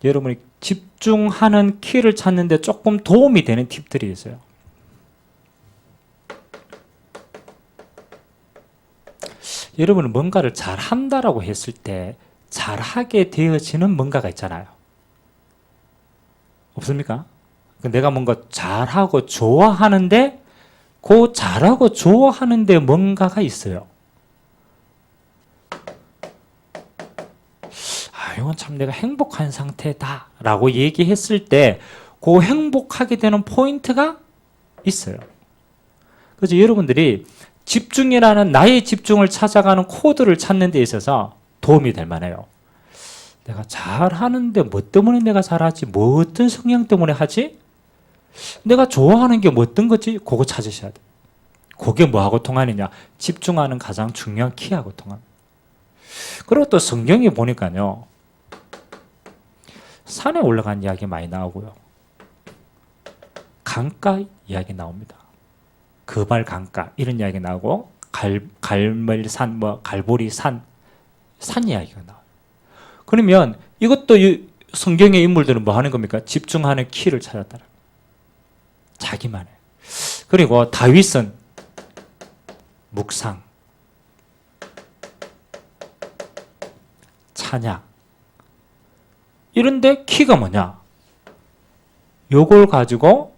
여러분이 집중하는 키를 찾는데 조금 도움이 되는 팁들이 있어요. 여러분은 뭔가를 잘한다라고 했을 때 잘하게 되어지는 뭔가가 있잖아요. 없습니까? 내가 뭔가 잘하고 좋아하는데 그 잘하고 좋아하는데 뭔가가 있어요. 이건 참 내가 행복한 상태다 라고 얘기했을 때 그 행복하게 되는 포인트가 있어요. 그래서 여러분들이 집중이라는 나의 집중을 찾아가는 코드를 찾는 데 있어서 도움이 될 만해요. 내가 잘하는데 뭐 때문에 내가 잘하지? 뭐 어떤 성향 때문에 하지? 내가 좋아하는 게 뭐 어떤 거지? 그거 찾으셔야 돼요. 그게 뭐하고 통하느냐? 집중하는 가장 중요한 키하고 통합니다. 그리고 또 성경에 보니까요. 산에 올라간 이야기 많이 나오고요. 강가 이야기 나옵니다. 거발 강가 이런 이야기 나오고 갈멜산 갈보리 산 이야기가 나와요. 그러면 이것도 성경의 인물들은 뭐 하는 겁니까? 집중하는 키를 찾았다. 자기만의. 그리고 다윗은 묵상, 찬양 이런데 키가 뭐냐? 요걸 가지고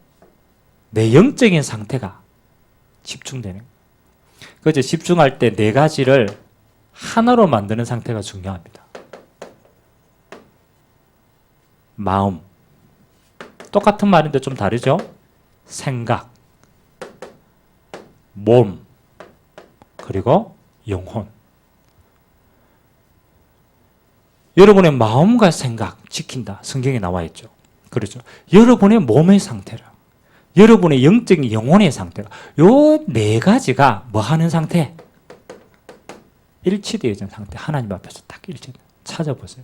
내 영적인 상태가 집중되는 거예요. 그래서 집중할 때 네 가지를 하나로 만드는 상태가 중요합니다. 마음, 똑같은 말인데 좀 다르죠? 생각, 몸, 그리고 영혼. 여러분의 마음과 생각 지킨다. 성경에 나와 있죠. 그렇죠. 여러분의 몸의 상태라. 여러분의 영적인 영혼의 상태가 요 네 가지가 뭐 하는 상태? 일치되어진 상태. 하나님 앞에서 딱 일치. 찾아보세요.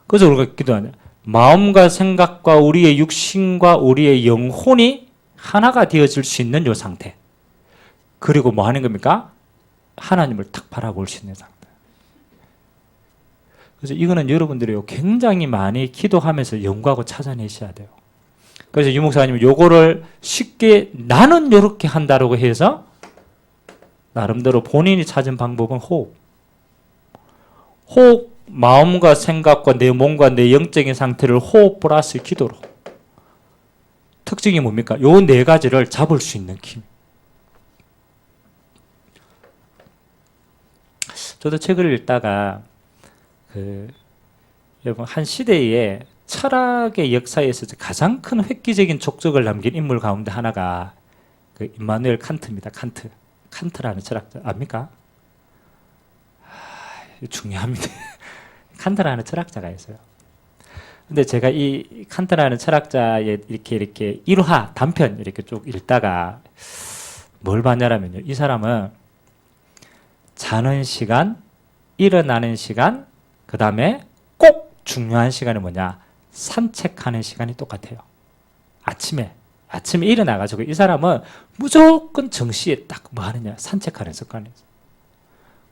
그래서 우리가 기도하냐. 마음과 생각과 우리의 육신과 우리의 영혼이 하나가 되어질 수 있는 요 상태. 그리고 뭐 하는 겁니까? 하나님을 딱 바라볼 수 있는 상태. 그래서 이거는 여러분들이 굉장히 많이 기도하면서 연구하고 찾아내셔야 돼요. 그래서 유 목사님은 요거를 쉽게 나는 요렇게 한다라고 해서 나름대로 본인이 찾은 방법은 호흡. 호흡, 마음과 생각과 내 몸과 내 영적인 상태를 호흡 플러스 기도로. 특징이 뭡니까? 요 네 가지를 잡을 수 있는 힘. 저도 책을 읽다가 여러분 한 시대에 철학의 역사에서 가장 큰 획기적인 족적을 남긴 인물 가운데 하나가 임마누엘 칸트입니다. 칸트라는 철학자 압니까? 중요합니다. 칸트라는 철학자가 있어요. 근데 제가 이 칸트라는 철학자의 이렇게 일화 단편 이렇게 쭉 읽다가 뭘 봤냐면요. 이 사람은 자는 시간, 일어나는 시간, 그 다음에 꼭 중요한 시간이 뭐냐? 산책하는 시간이 똑같아요. 아침에 일어나가지고 이 사람은 무조건 정시에 딱 뭐 하느냐? 산책하는 습관이 있어요.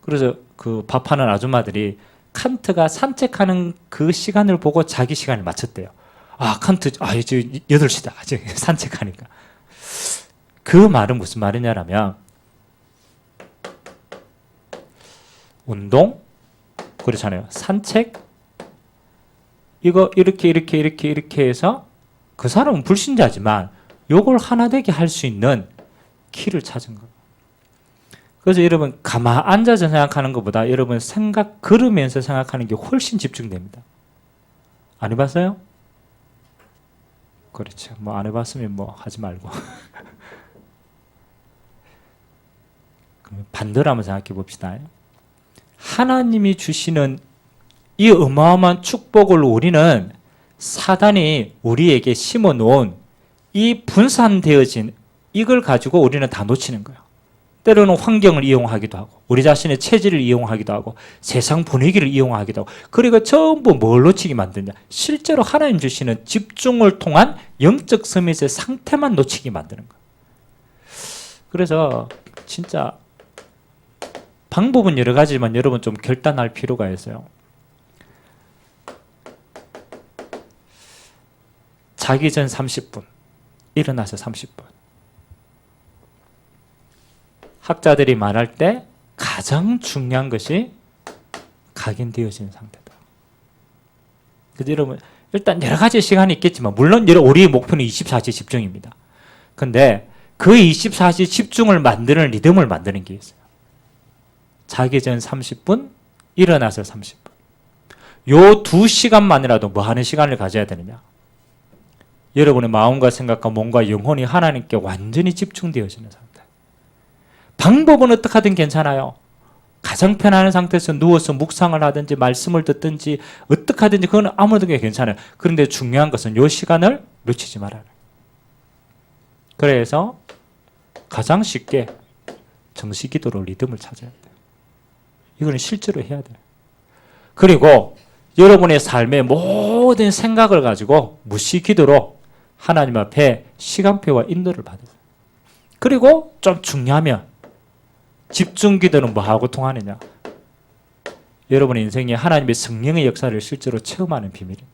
그래서 그 밥하는 아줌마들이 칸트가 산책하는 그 시간을 보고 자기 시간을 맞췄대요. 아, 칸트, 이제 8시다. 이제 산책하니까. 그 말은 무슨 말이냐면, 운동, 그렇잖아요. 산책, 이거 이렇게 해서 그 사람은 불신자지만 요걸 하나 되게 할 수 있는 키를 찾은 거예요. 그래서 여러분 가만 앉아서 생각하는 것보다 여러분 걸으면서 생각하는 게 훨씬 집중됩니다. 안 해봤어요? 그렇죠. 뭐 안 해봤으면 뭐 하지 말고. 그럼 반대로 한번 생각해 봅시다. 하나님이 주시는 이 어마어마한 축복을 우리는 사단이 우리에게 심어 놓은 이 분산되어진 이걸 가지고 우리는 다 놓치는 거예요. 때로는 환경을 이용하기도 하고 우리 자신의 체질을 이용하기도 하고 세상 분위기를 이용하기도 하고 그리고 전부 뭘 놓치게 만드냐. 실제로 하나님 주시는 집중을 통한 영적 서밋의 상태만 놓치게 만드는 거예요. 그래서 진짜 방법은 여러 가지지만 여러분 좀 결단할 필요가 있어요. 자기 전 30분, 일어나서 30분. 학자들이 말할 때 가장 중요한 것이 각인되어진 상태다. 그래서 여러분 일단 여러 가지 시간이 있겠지만 물론 우리의 목표는 24시 집중입니다. 근데 그 24시 집중을 만드는 리듬을 만드는 게 있어요. 자기 전 30분, 일어나서 30분. 요 2시간만이라도 뭐 하는 시간을 가져야 되느냐? 여러분의 마음과 생각과 몸과 영혼이 하나님께 완전히 집중되어지는 상태. 방법은 어떻게 하든 괜찮아요. 가장 편안한 상태에서 누워서 묵상을 하든지 말씀을 듣든지 어떻게 하든지 그건 아무렇게나 괜찮아요. 그런데 중요한 것은 이 시간을 놓치지 말아요. 그래서 가장 쉽게 정시기도로 리듬을 찾아야 돼요. 이거는 실제로 해야 돼요. 그리고 여러분의 삶의 모든 생각을 가지고 무시기도로 하나님 앞에 시간표와 인도를 받으세요. 그리고 좀 중요하면 집중기도는 뭐하고 통하느냐? 여러분의 인생에 하나님의 성령의 역사를 실제로 체험하는 비밀입니다.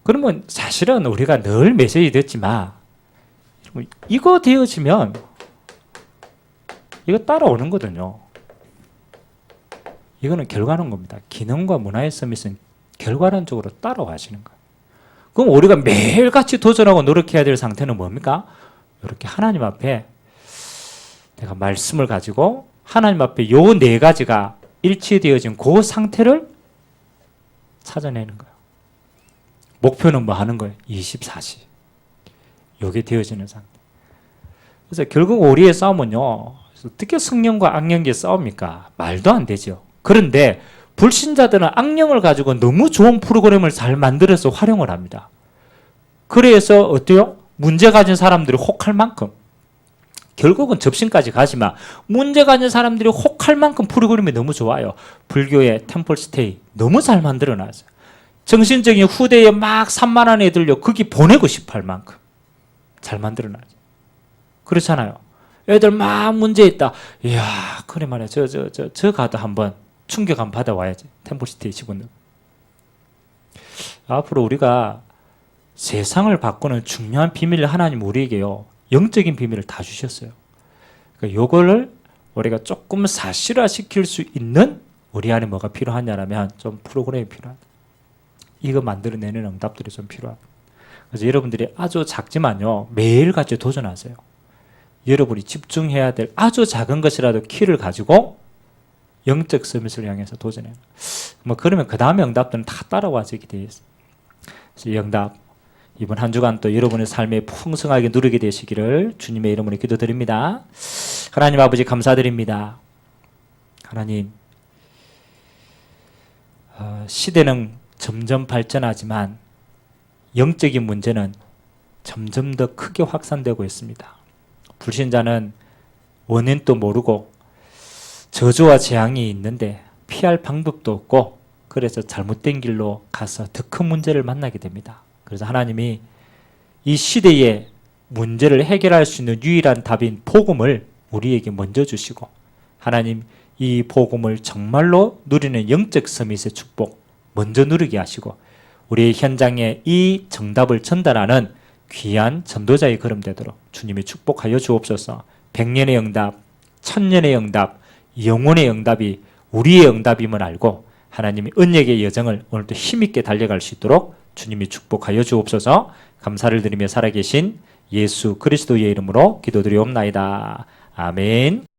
그러면 사실은 우리가 늘 메시지 듣지만 이거 되어지면 이거 따라오는 거거든요. 이거는 결과는 겁니다. 기능과 문화의 서밋은 결과론적으로 따라가시는 거예요. 그럼 우리가 매일같이 도전하고 노력해야 될 상태는 뭡니까? 이렇게 하나님 앞에 내가 말씀을 가지고 하나님 앞에 요 네 가지가 일치되어진 그 상태를 찾아내는 거예요. 목표는 뭐 하는 거예요? 24시. 요게 되어지는 상태. 그래서 결국 우리의 싸움은요, 어떻게 성령과 악령의 싸움입니까? 말도 안 되죠. 그런데 불신자들은 악령을 가지고 너무 좋은 프로그램을 잘 만들어서 활용을 합니다. 그래서 어때요? 문제 가진 사람들이 혹할 만큼, 결국은 접신까지 가지만 문제 가진 사람들이 혹할 만큼 프로그램이 너무 좋아요. 불교의 템플 스테이 너무 잘 만들어놨어요. 정신적인 후대에 막 산만한 애들요, 거기 보내고 싶어 할 만큼 잘 만들어놨어요. 그렇잖아요. 애들 막 문제 있다. 이야, 그래 말이야. 저 가도 한번 충격 한번 받아와야지. 템플스테이 직원들. 앞으로 우리가 세상을 바꾸는 중요한 비밀을 하나님 우리에게요, 영적인 비밀을 다 주셨어요. 그러니까 요거를 우리가 조금 사실화시킬 수 있는 우리 안에 뭐가 필요하냐면 좀 프로그램이 필요하다. 이거 만들어내는 응답들이 좀 필요하다. 그래서 여러분들이 아주 작지만요, 매일같이 도전하세요. 여러분이 집중해야 될 아주 작은 것이라도 키를 가지고 영적 서밋을 향해서 도전해요. 뭐 그러면 그 다음에 응답들은 다 따라와지게 되어 있어요. 그래서 이 응답 이번 한 주간 또 여러분의 삶에 풍성하게 누리게 되시기를 주님의 이름으로 기도드립니다. 하나님 아버지 감사드립니다. 하나님, 시대는 점점 발전하지만 영적인 문제는 점점 더 크게 확산되고 있습니다. 불신자는 원인도 모르고 저주와 재앙이 있는데 피할 방법도 없고, 그래서 잘못된 길로 가서 더 큰 문제를 만나게 됩니다. 그래서 하나님이 이 시대의 문제를 해결할 수 있는 유일한 답인 복음을 우리에게 먼저 주시고, 하나님 이 복음을 정말로 누리는 영적 서밋의 축복 먼저 누리게 하시고, 우리의 현장에 이 정답을 전달하는 귀한 전도자의 걸음 되도록 주님이 축복하여 주옵소서. 100년의 응답, 1000년의 응답, 영혼의 응답이 우리의 응답임을 알고 하나님이 언약의 여정을 오늘도 힘있게 달려갈 수 있도록 주님이 축복하여 주옵소서. 감사를 드리며 살아계신 예수 그리스도의 이름으로 기도드리옵나이다. 아멘.